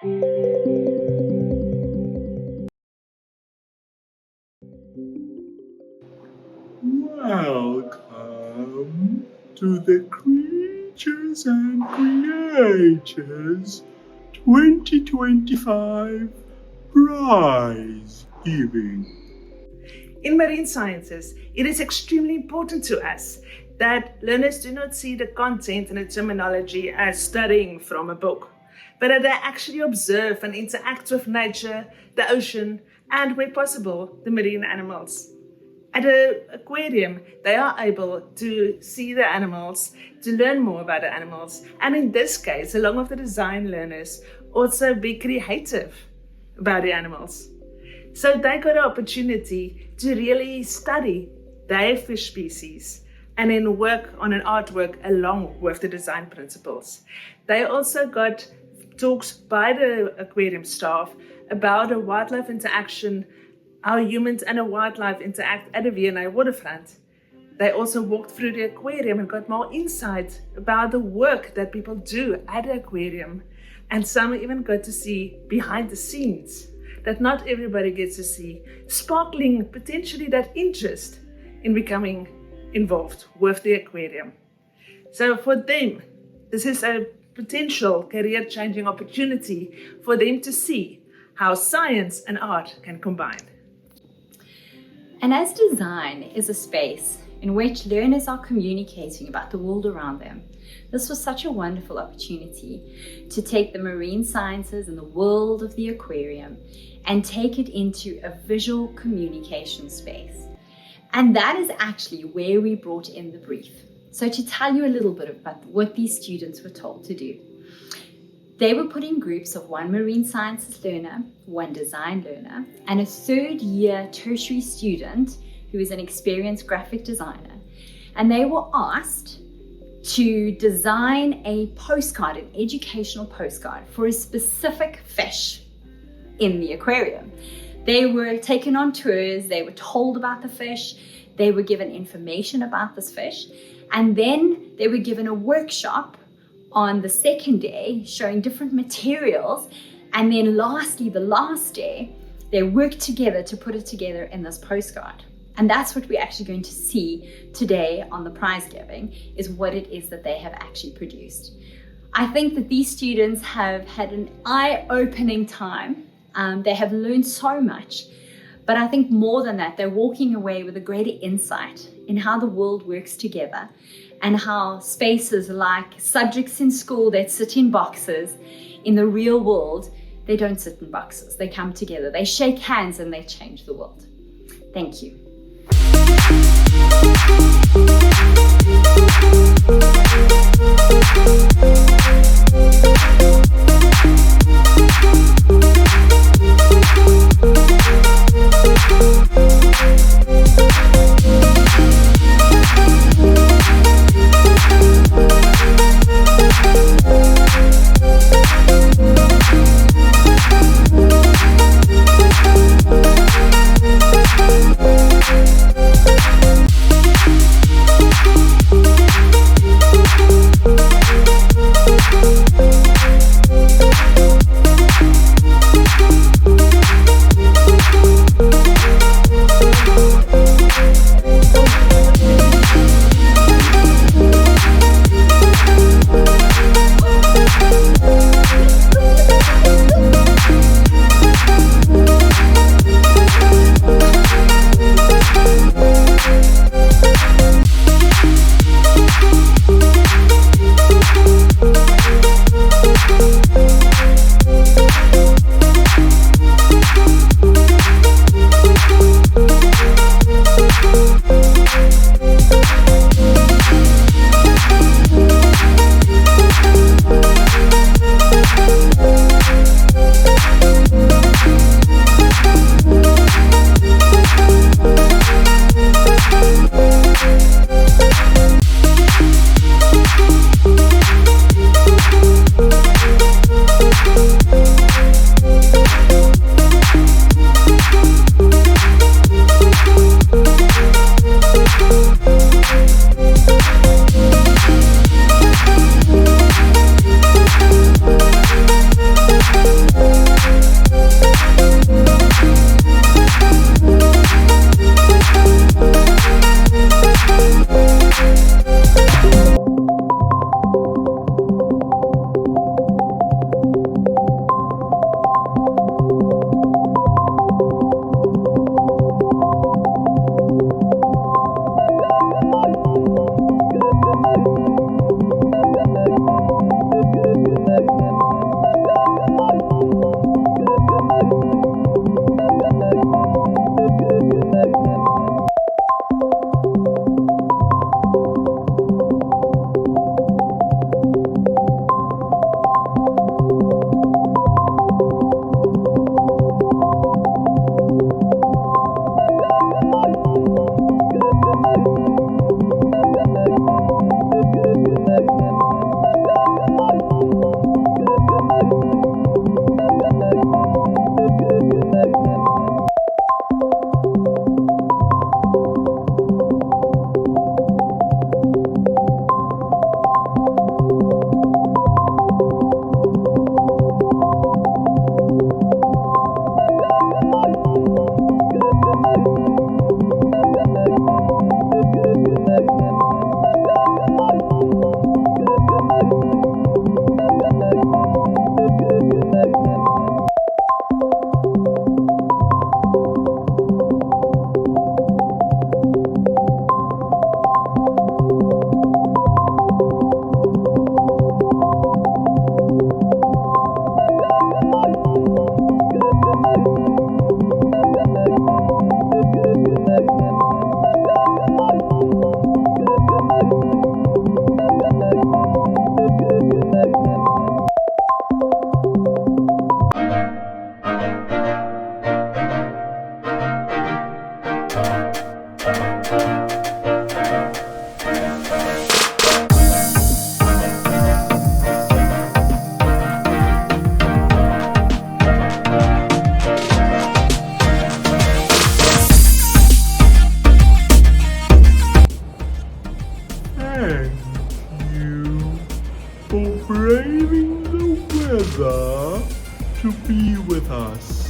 Welcome to the Creatures and Creators 2025 Prize Giving. In marine sciences, it is extremely important to us that learners do not see the content and the terminology as studying from a book, but that they actually observe and interact with nature, the ocean, and where possible, the marine animals. At an aquarium, they are able to see the animals, to learn more about the animals, and in this case, along with the design learners, also be creative about the animals. So they got an opportunity to really study their fish species and then work on an artwork along with the design principles. They also got talks by the aquarium staff about a wildlife interaction, how humans and a wildlife interact at the V&A waterfront. They also walked through the aquarium and got more insight about the work that people do at the aquarium. And some even got to see behind the scenes that not everybody gets to see, sparkling potentially that interest in becoming involved with the aquarium. So for them, this is a potential career-changing opportunity for them to see how science and art can combine. And as design is a space in which learners are communicating about the world around them, this was such a wonderful opportunity to take the marine sciences and the world of the aquarium and take it into a visual communication space. And that is actually where we brought in the brief. So to tell you a little bit about what these students were told to do. They were put in groups of one marine sciences learner, one design learner, and a third-year tertiary student who is an experienced graphic designer. And they were asked to design a postcard, an educational postcard for a specific fish in the aquarium. They were taken on tours, they were told about the fish, they were given information about this fish, and then they were given a workshop on the second day showing different materials, and then lastly, the last day, they worked together to put it together in this postcard. And that's what we're actually going to see today on the prize giving, is what it is that they have actually produced. I think that these students have had an eye-opening time. They have learned so much, but I think more than that, they're walking away with a greater insight in how the world works together and how spaces like subjects in school that sit in boxes, in the real world, they don't sit in boxes. They come together, they shake hands, and they change the world. Thank you. together to be with us.